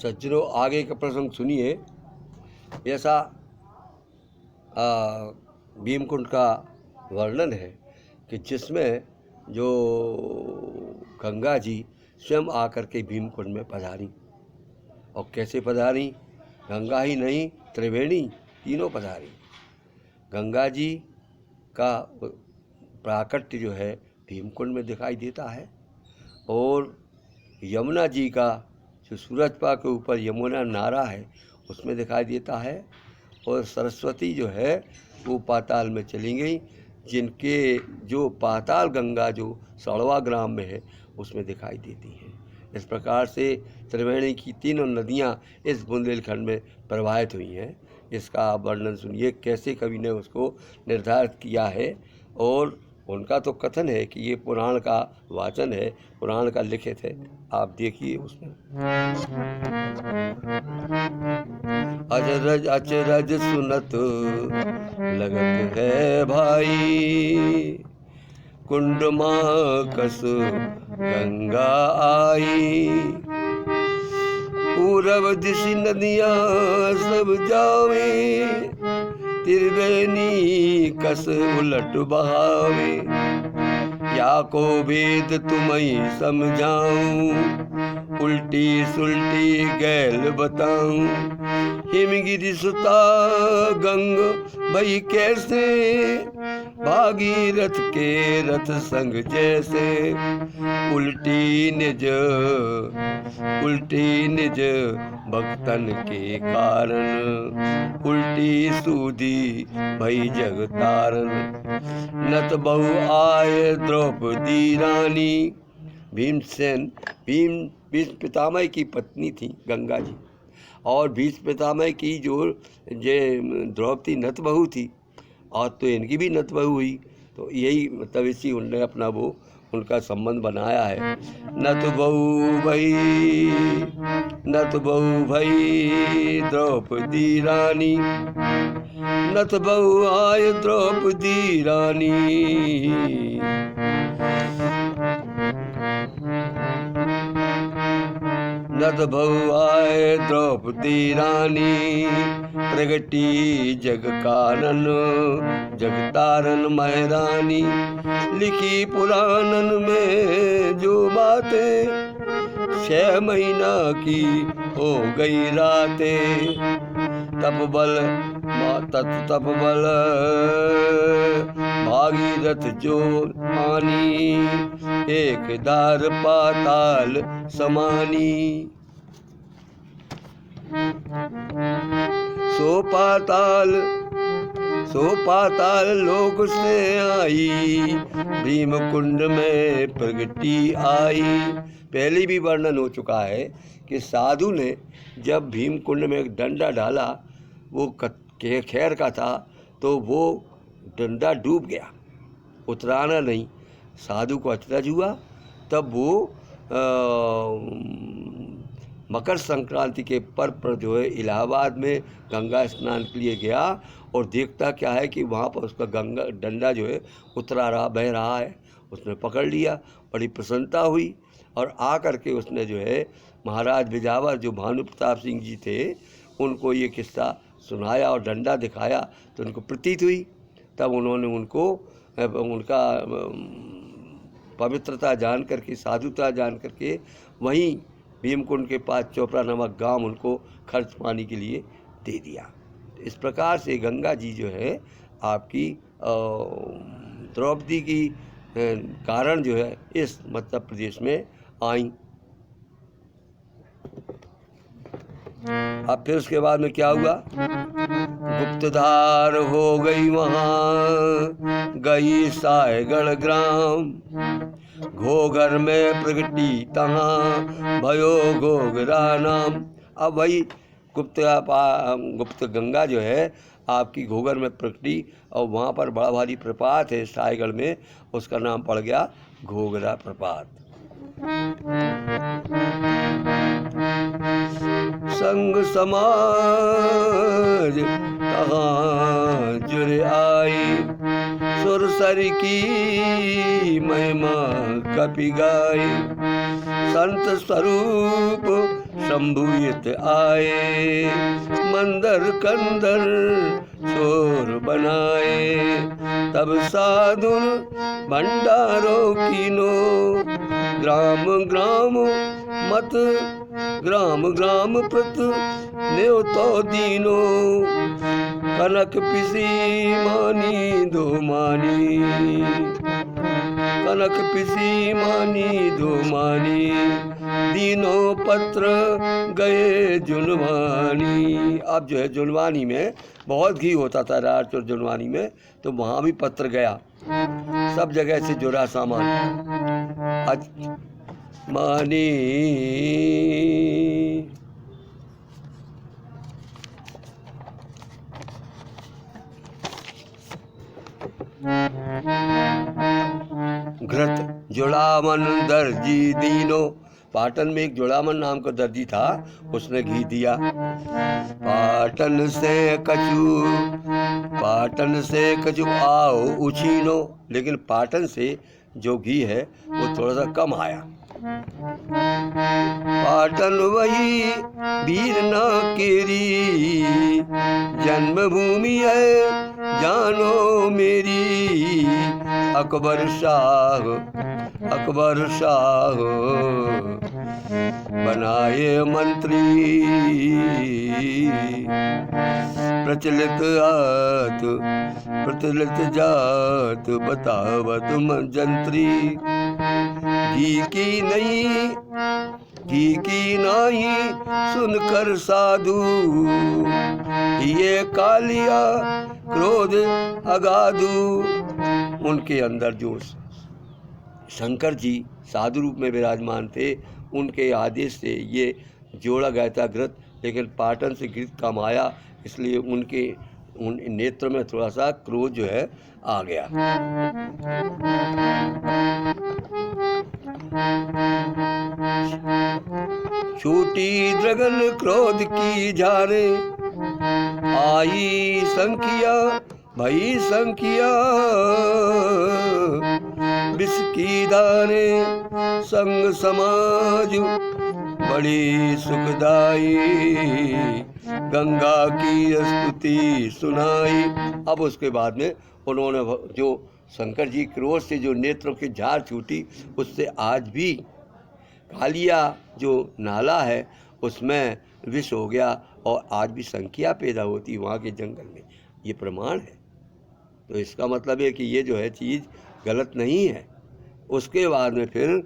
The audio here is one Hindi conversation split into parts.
सज्जनों, आगे का प्रसंग सुनिए। ऐसा भीमकुंड का वर्णन है कि जिसमें जो गंगा जी स्वयं आकर के भीमकुंड में पधारी। और कैसे पधारी? गंगा ही नहीं, त्रिवेणी तीनों पधारी। गंगा जी का प्राकट्य जो है भीमकुंड में दिखाई देता है, और यमुना जी का जो सूरजपा के ऊपर यमुना नारा है उसमें दिखाई देता है, और सरस्वती जो है वो पाताल में चली गई, जिनके जो पाताल गंगा जो सड़वा ग्राम में है उसमें दिखाई देती है। इस प्रकार से त्रिवेणी की तीनों नदियाँ इस बुंदेलखंड में प्रवाहित हुई हैं। इसका वर्णन सुनिए कैसे कवि ने उसको निर्धारित किया है। और उनका तो कथन है कि ये पुराण का वाचन है, पुराण का लिखित है। आप देखिए उसमें। अजरज अचरज सुनत लगत है भाई, कुंड माँ कस गंगा आई। पूरब दिशि नदियाँ सब जावे, त्रिवेणी कस उलट बहावे। या को भेद तुम्हें समझाऊं, उल्टी सुल्टी गैल बताऊं। हिमगिरि सुता गंग भई कैसे, भागीरथ के रथ संग जैसे। उल्टी निज भक्तन के कारण, उल्टी सूदी भई जग तारन। नत बहु आए द्रौपदी रानी। भीम भीष्म पितामह की पत्नी थी गंगा जी, और भीष्म पितामह की जो द्रौपदी नत बहू थी, और तो इनकी भी नत बहू हुई। तो यही मतलब इसी उनने अपना वो उनका संबंध बनाया है। नत बहू भई द्रौपदी रानी, नत बहू आय द्रौपदी रानी। नत बहू आय द्रौपदी रानी, प्रगटी जग कानन जग तारन महरानी। लिखी पुराणन में जो बातें, 6 महीना की हो गई रातें। तपबल भागीरथ जो आनी, एक दार पाताल समानी। सो पाताल लोक से आई, भीमकुंड में प्रगति आई। पहले भी वर्णन हो चुका है कि साधु ने जब भीमकुंड में एक डंडा डाला, वो खैर का था, तो वो डंडा डूब गया, उतराना नहीं। साधु को अचरज हुआ, तब वो मकर संक्रांति के पर्व पर जो है इलाहाबाद में गंगा स्नान के लिए गया, और देखता क्या है कि वहाँ पर उसका गंगा डंडा जो है उतरा रहा, बह रहा है। उसने पकड़ लिया, बड़ी प्रसन्नता हुई, और आ करके उसने जो है महाराज बिजावर जो भानु प्रताप सिंह जी थे उनको ये किस्सा सुनाया और डंडा दिखाया, तो उनको प्रतीत हुई। तब उन्होंने उनका पवित्रता जान करके, साधुता जान करके वहीं भीमकुंड के पास चोपड़ा नामक गांव उनको खर्च पानी के लिए दे दिया। इस प्रकार से गंगा जी जो है आपकी द्रौपदी की कारण जो है इस मध्य प्रदेश में आई। अब फिर उसके बाद में क्या हुआ? गुप्तधार हो गई वहाँ, गई सायगढ़ ग्राम। घोघर में प्रगटी तहाँ, भयो घोघरा नाम। अब वही गुप्त गंगा जो है आपकी घोघर में प्रगटी, और वहाँ पर बड़ा भारी प्रपात है सायगढ़ में, उसका नाम पड़ गया घोघरा प्रपात। संग समाज कहाँ जुड़ आई, सुरसर की महिमा कपि गाई। संत स्वरूप शंभुयत आए, मंदर कंदर शोर बनाए। तब साधुन भंडारो कीनो, ग्राम ग्राम मत ग्राम ग्राम प्रत न्योतो दीनो। कनक पिसी मानी दो मानी, कनक पिसी मानी दो मानी। दीनो पत्र गए जुनवानी। अब जो है जुनवानी में बहुत घी होता था, राज और जुनवानी में, तो वहाँ भी पत्र गया, सब जगह से जुड़ा सामान मानी। घृत जुड़ामन दर्जी दीनो। पाटन में एक जुड़ामन नाम का दर्जी था, उसने घी दिया। पाटन से कछु आओ उछीनो। लेकिन पाटन से जो घी है वो थोड़ा सा कम आया। पाटन वही वीर ना केरी, जन्मभूमि है जानो मेरी। अकबर शाह बनाए मंत्री, प्रचलित जात बतावत जंत्री। घी की नहीं सुनकर साधु, ये कालिया क्रोध अगाधु। उनके अंदर जो शंकर जी साधु रूप में विराजमान थे, उनके आदेश से ये जोड़ा गया था घृत। लेकिन पाटन से घृत कम आया, इसलिए उन नेत्र में थोड़ा सा क्रोध जो है आ गया। छोटी द्रगन क्रोध की झारे, आई संख्या भई संख्या। विष की धारे संग समाज बड़ी सुखदाई। गंगा की स्तुति सुनाई। अब उसके बाद में उन्होंने जो शंकर जी क्रोध से जो नेत्रों की झार छूटी, उससे आज भी कालिया जो नाला है उसमें विष हो गया और आज भी संख्या पैदा होती वहाँ के जंगल में। ये प्रमाण है। तो इसका मतलब है कि ये जो है चीज़ गलत नहीं है। उसके बाद में फिर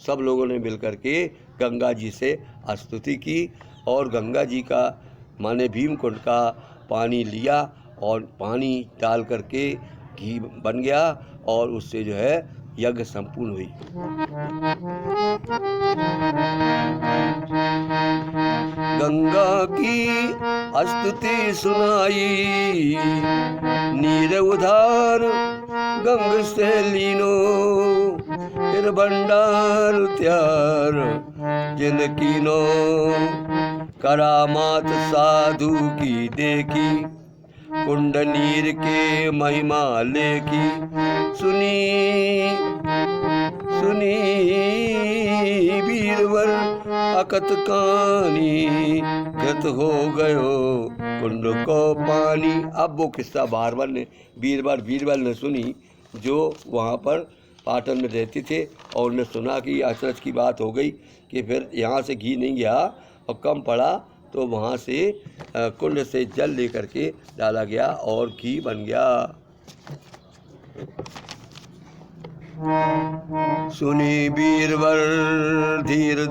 सब लोगों ने मिलकर के गंगा जी से स्तुति की और गंगा जी का माने भीम कुंड का पानी लिया और पानी डाल करके घी बन गया और उससे जो है यज्ञ संपूर्ण हुई। गंगा की स्तुति सुनाई, नीर उधार गंग से लीनो। फिर भंडार त्यार जिन कीनो, करामात साधु की देखी। कुंड नीर के महिमा लेखी, सुनी वीरवर अकत कहानी। गत हो गयो कुंड को पानी। अब वो किस्सा बीरबल ने सुनी, जो वहाँ पर पाटन में रहते थे, और उन्हें सुना कि अचरज की बात हो गई कि फिर यहाँ से घी नहीं गया और कम पड़ा, तो वहाँ से कुंड से जल लेकर के डाला गया और घी बन गया। सुनी बीरवर धीर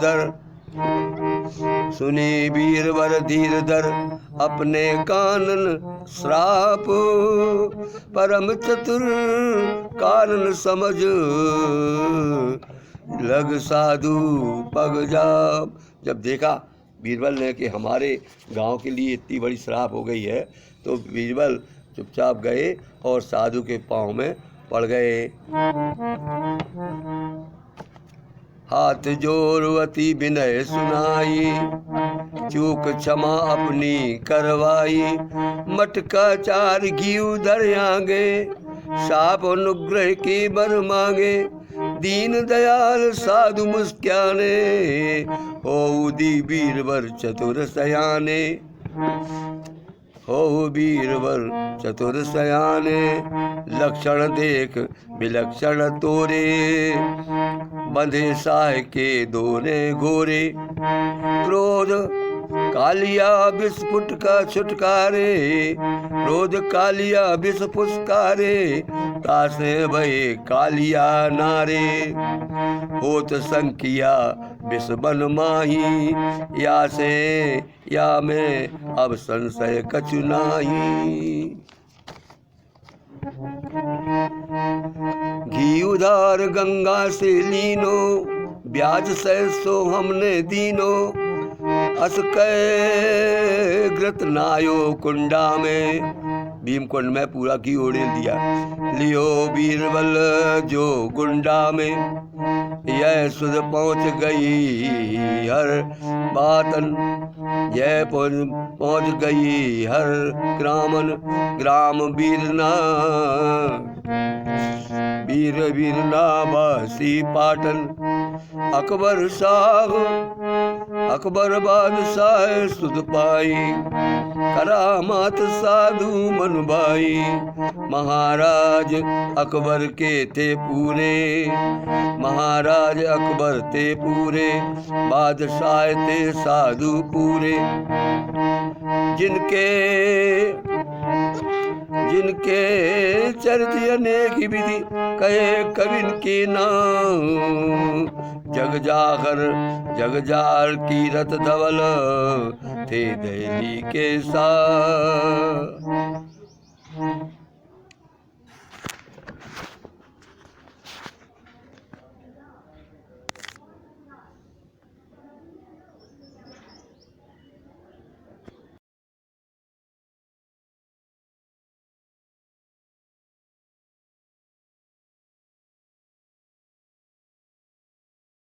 धर, अपने कानन श्राप। परम चतुर कारण समझ, लग साधु पग जाप। जब देखा बीरबल ने कि हमारे गांव के लिए इतनी बड़ी श्राप हो गई है, तो बीरबल चुपचाप गए और साधु के पाँव में पड़ गए। हाथ जोरवती विनय सुनाई, चूक क्षमा अपनी करवाई। मटका चार घी उधर आगे, साप अनुग्रह की बर मांगे। दीन दयाल साधु मुस्क्याने, हो दी बीरबर चतुर सयाने, हो बीरबर चतुर सयाने, लक्षण देख विलक्षण तोरे, बंधे साय के दोने घोरे, क्रोध कालिया विस्फुट का छुटकारे, क्रोध कालिया विष फुसकारे, तासे भये कालिया नारे, होत संकिया विष बन माही, या से या में अब संशय कछु नाही। घी उधार गंगा से लीनो, ब्याज सैसो हमने दीनो, अस कै घृत नायो कुंडा में, भीमकुंड में पूरा घी उड़ेल दिया। लियो बीरबल जो गुंडा में, यह सुध पहुँच गई हर बातन, यह पहुँच गई हर ग्रामन, ग्राम वीरना वीरना बासी पाटन, अकबर शाह अकबर बादशाह सुध पाई, करामात साधु मन भाई, महाराज अकबर के थे पूरे, महाराज अकबर थे पूरे, बादशाह थे साधु पूरे, जिनके चरित अनेक विधि कहे कविन के नाम, जग जाहर कीरत धवल थे दहली के साथ।